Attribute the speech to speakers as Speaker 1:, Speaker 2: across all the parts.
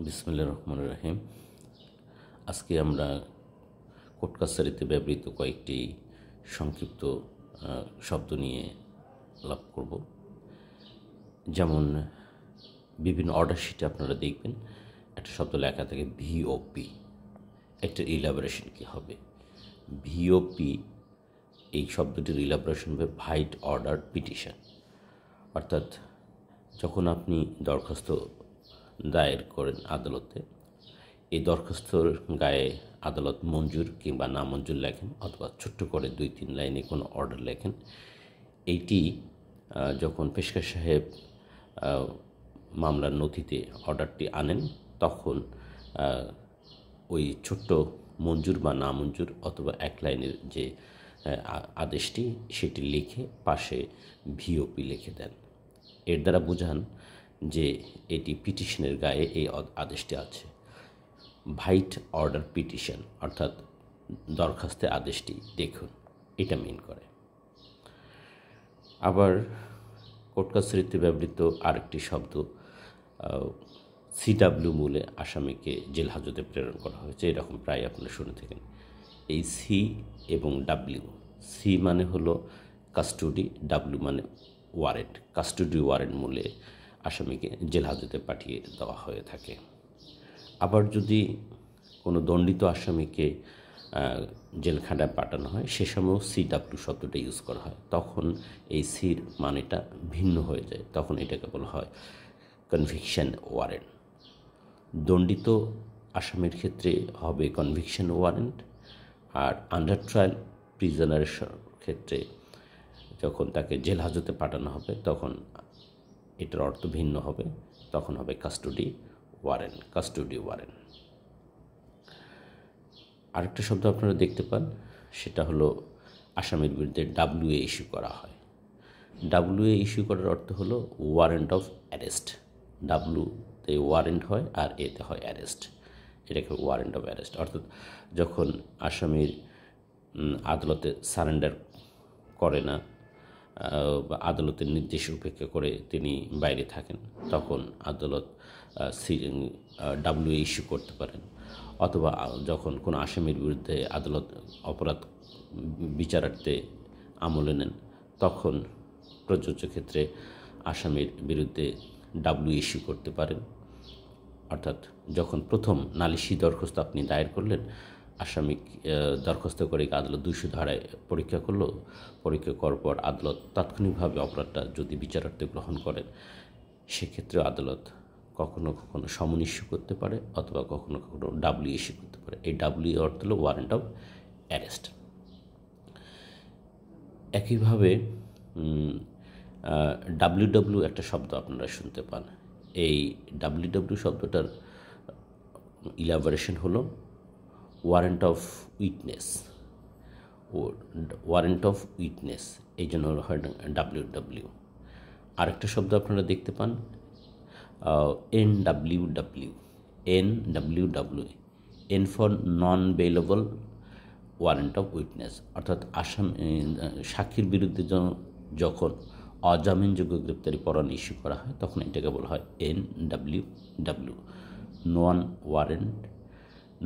Speaker 1: বিসমিল্লাহির রহমানির রহিম। আজকে আমরা কোর্ট কাছারিতে ব্যবহৃত কয়েকটি সংক্ষিপ্ত শব্দ নিয়ে আলাপ করব। যেমন বিভিন্ন অর্ডার শিটে আপনারা দেখবেন একটা শব্দ লেখা থাকে ভিওপি, একটা ইলাবোরেশন কী হবে? ভিওপি এই শব্দটির ইলাবোরেশন হবে ভাইট অর্ডার পিটিশন, অর্থাৎ যখন আপনি দরখাস্ত দায়ের করেন আদালতে, এই দরখাস্তর গায়ে আদালত মঞ্জুর কিংবা নামঞ্জুর লেখেন, অথবা ছোট্ট করে 2-3 লাইনে কোনো অর্ডার লেখেন। এইটি যখন পেশকার সাহেব মামলার নথিতে অর্ডারটি আনেন, তখন ওই ছোট্ট মঞ্জুর বা নামঞ্জুর অথবা 1 লাইনের যে আদেশটি সেটি লিখে পাশে ভিওপি লিখে দেন। এর দ্বারা বোঝান যে এটি পিটিশনের গায়ে এই আদেশটি আছে। ভাইট অর্ডার পিটিশন অর্থাৎ দরখাস্তে আদেশটি দেখুন, এটা মিন করে। আবার কোর্ট কাছারিতে ব্যবহৃত আরেকটি শব্দ সিডাব্লিউ মূলে আসামিকে জেল হাজতে প্রেরণ করা হয়েছে, এরকম প্রায় আপনারা শুনে থাকেন। এই সি এবং ডাব্লিউ, সি মানে হলো কাস্টডি, ডাব্লিউ মানে ওয়ারেন্ট। কাস্টডি ওয়ারেন্ট মূলে আসামিকে জেল হাজতে পাঠিয়ে দেওয়া হয়ে থাকে। আবার যদি কোনো দণ্ডিত আসামিকে জেলখানায় পাঠানো হয়, সে সময়ও সিডাব্লিউ শব্দটা ইউজ করা হয়। তখন এই সির মানেটা ভিন্ন হয়ে যায়, তখন এটাকে বলা হয় কনভিকশন ওয়ারেন্ট। দণ্ডিত আসামির ক্ষেত্রে হবে কনভিকশন ওয়ারেন্ট, আর আন্ডার ট্রায়াল প্রিজনারের ক্ষেত্রে যখন তাকে জেল হাজতে পাঠানো হবে তখন এটার অর্থ ভিন্ন হবে, তখন হবে কাস্টডি ওয়ারেন্ট। Custody warrant. আরেকটা শব্দ আপনারা দেখতে পান, সেটা হলো আসামির বিরুদ্ধে ডাব্লিউএ ইস্যু করা হয়। ডাব্লিউএ ইস্যু করার অর্থ হলো ওয়ারেন্ট অফ অ্যারেস্ট। ডাব্লিউতে ওয়ারেন্ট হয় আর এতে হয় অ্যারেস্ট, এটাকে ওয়ারেন্ট অফ অ্যারেস্ট। অর্থাৎ যখন আসামির আদালতে সারেন্ডার করে না বা আদালতের নির্দেশ উপেক্ষা করে তিনি বাইরে থাকেন, তখন আদালত ডাব্লিউএ ইস্যু করতে পারেন। অথবা যখন কোনো আসামির বিরুদ্ধে আদালত অপরাধ বিচারার্থে আমলে নেন, তখন প্রযোজ্য ক্ষেত্রে আসামির বিরুদ্ধে ডাব্লিউ ইস্যু করতে পারেন। অর্থাৎ যখন প্রথম নালিশি দরখাস্ত আপনি দায়ের করলেন, আসামি দরখাস্ত করে আদালত 200 ধারায় পরীক্ষা করলো, পরীক্ষা করার পর আদালত তাৎক্ষণিকভাবে অপরাধটা যদি বিচারার্থে গ্রহণ করেন, সেক্ষেত্রে আদালত কখনো কখনো সমন ইস্যু করতে পারে, অথবা কখনো কখনো ডাব্লিউ ইস্যু করতে পারে। এই ডাব্লিউ অর্থ হলো ওয়ারেন্ট অফ অ্যারেস্ট। একইভাবে ডাব্লিউ একটা শব্দ আপনারা শুনতে পান। এই ডাব্লিউ শব্দটার ইলাবোরেশন হলো warrant of witness. Warrant of witness, এই জন্য হয় ডাব্লিউ। আরেকটা শব্দ আপনারা দেখতে পান NWW, N for non bailable warrant of witness. অর্থাৎ সাক্ষীর বিরুদ্ধে যখন অজামিনযোগ্য গ্রেপ্তারি পরোয়ানা ইস্যু করা হয়, তখন এটাকে বলা হয় NWW,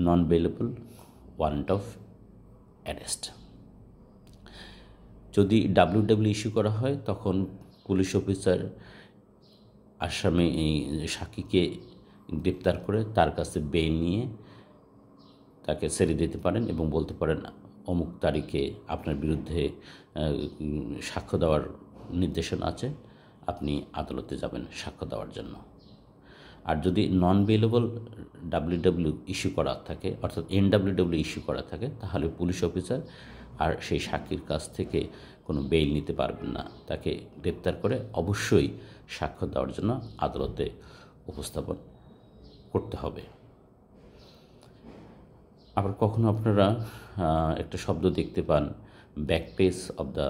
Speaker 1: non bailable warrant of arrest. যদি ডাব্লিউ ইস্যু করা হয়, তখন পুলিশ অফিসার সাক্ষীকে গ্রেপ্তার করে তার কাছে বেইল নিয়ে তাকে ছেড়ে দিতে পারেন এবং বলতে পারেন অমুক তারিখে আপনার বিরুদ্ধে সাক্ষ্য দেওয়ার নির্দেশনা আছে, আপনি আদালতে যাবেন সাক্ষ্য দেওয়ার জন্য। আর যদি নন বেইলেবল ডাব্লিউ ইস্যু করা থাকে, অর্থাৎ NWW ইস্যু করা থাকে, তাহলে পুলিশ অফিসার আর সেই সাক্ষীর কাছ থেকে কোনো বেইল নিতে পারবেন না, তাকে গ্রেপ্তার করে অবশ্যই সাক্ষ্য দেওয়ার জন্য আদালতে উপস্থাপন করতে হবে। আবার কখনো আপনারা একটা শব্দ দেখতে পান back page of the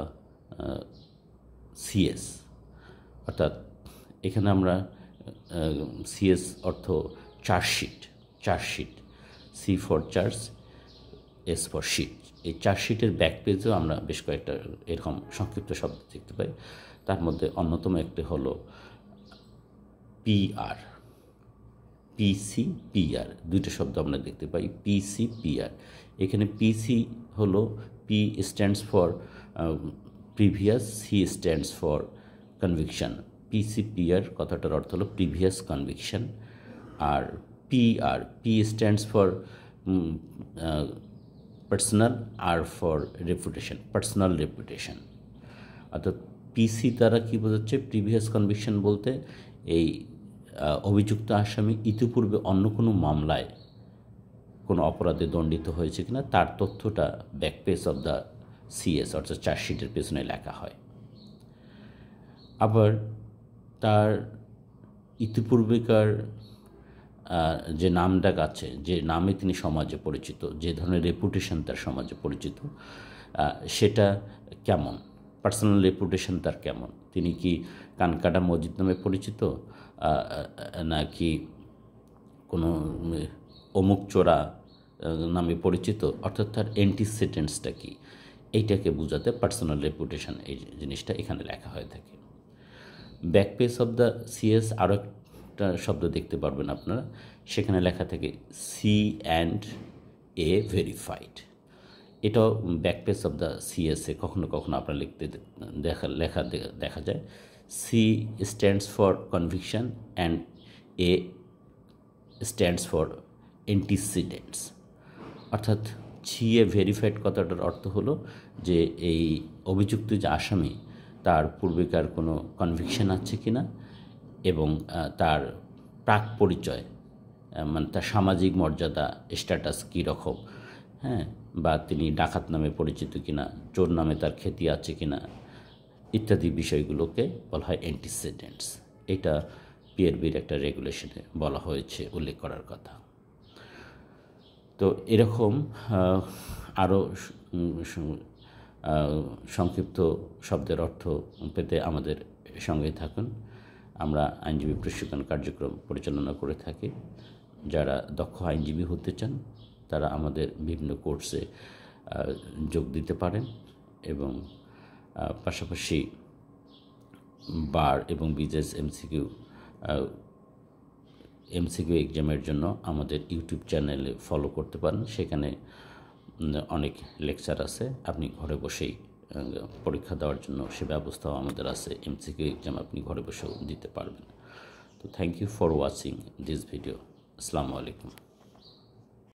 Speaker 1: CS, অর্থাৎ এখানে আমরা সিএস অর্থ chargesheet, C for charge, S for sheet. এই চার্জশিটের ব্যাক পেজেও আমরা বেশ কয়েকটা এরকম সংক্ষিপ্ত শব্দ দেখতে পাই। তার মধ্যে অন্যতম একটি হলো PR, পিসি পিআর, দুইটা শব্দ আমরা দেখতে পাই, পিসি পিআর। এখানে পিসি হলো, P stands for previous, C stands for conviction. PC PR কথাটার অর্থ হলো প্রিভিয়াস কনভিকশন। আর PR, P stands for personal, R for reputation, personal reputation. অর্থাৎ পিসি দ্বারা কী বোঝাচ্ছে, প্রিভিয়াস কনভিকশন বলতে এই অভিযুক্ত আসামি ইতিপূর্বে অন্য কোনো মামলায় কোনো অপরাধে দণ্ডিত হয়েছে কিনা তার তথ্যটা back page of the CS অর্থাৎ চার্জশিটের পেছনে লেখা হয়। আবার তার ইতিপূর্বেকার যে নামডাক আছে, যে নামে তিনি সমাজে পরিচিত, যে ধরনের রেপুটেশন তার সমাজে পরিচিত, সেটা কেমন, পার্সোনাল রেপুটেশন তার কেমন, তিনি কি কানকাটা মসজিদ নামে পরিচিত, নাকি কোনো অমুক চোরা নামে পরিচিত, অর্থাৎ তার অ্যান্টিসিডেন্টসটা কি, এইটাকে বোঝাতে পার্সোনাল রেপুটেশন এই জিনিসটা এখানে লেখা হয়ে থাকে। Back page of the CS আরও একটা শব্দ দেখতে পারবেন আপনারা, সেখানে লেখা থাকে সি অ্যান্ড এ ভেরিফাইড। এটাও ব্যাক পেজ অফ দ্য সিএসে কখনো কখনো আপনারা লিখতে দেখা যায়। C stands for conviction and A stands for antecedents. অর্থাৎ সিএ ভেরিফাইড কথাটার অর্থ হলো যে এই অভিযুক্ত যে আসামি তার পূর্বেকার কোনো কনভিকশন আছে কিনা, এবং তার প্রাক পরিচয়, মানে তার সামাজিক মর্যাদা স্ট্যাটাস কী রকম, হ্যাঁ, বা তিনি ডাকাত নামে পরিচিত কিনা, চোর নামে তার খ্যাতি আছে কিনা, ইত্যাদি বিষয়গুলোকে বলা হয় অ্যান্টিসিডেন্টস। এটা পিআরবির একটা রেগুলেশনে বলা হয়েছে, উল্লেখ করার কথা। তো এরকম আরও সংক্ষিপ্ত শব্দের অর্থ পেতে আমাদের সঙ্গে থাকুন। আমরা আইনজীবী প্রশিক্ষণ কার্যক্রম পরিচালনা করে থাকি। যারা দক্ষ আইনজীবী হতে চান তারা আমাদের বিভিন্ন কোর্সে যোগ দিতে পারেন, এবং পাশাপাশি বার এবং বিজেস এমসিকিউ এক্সামের জন্য আমাদের ইউটিউব চ্যানেলে ফলো করতে পারেন। সেখানে অনেক লেকচার আছে, আপনি ঘরে বসেই পরীক্ষা দেওয়ার জন্য সে ব্যবস্থাও আমাদের আছে। এমসিকিউ এক্সাম আপনি ঘরে বসেও দিতে পারবেন। তো thank you for watching this video. আসসালামু আলাইকুম।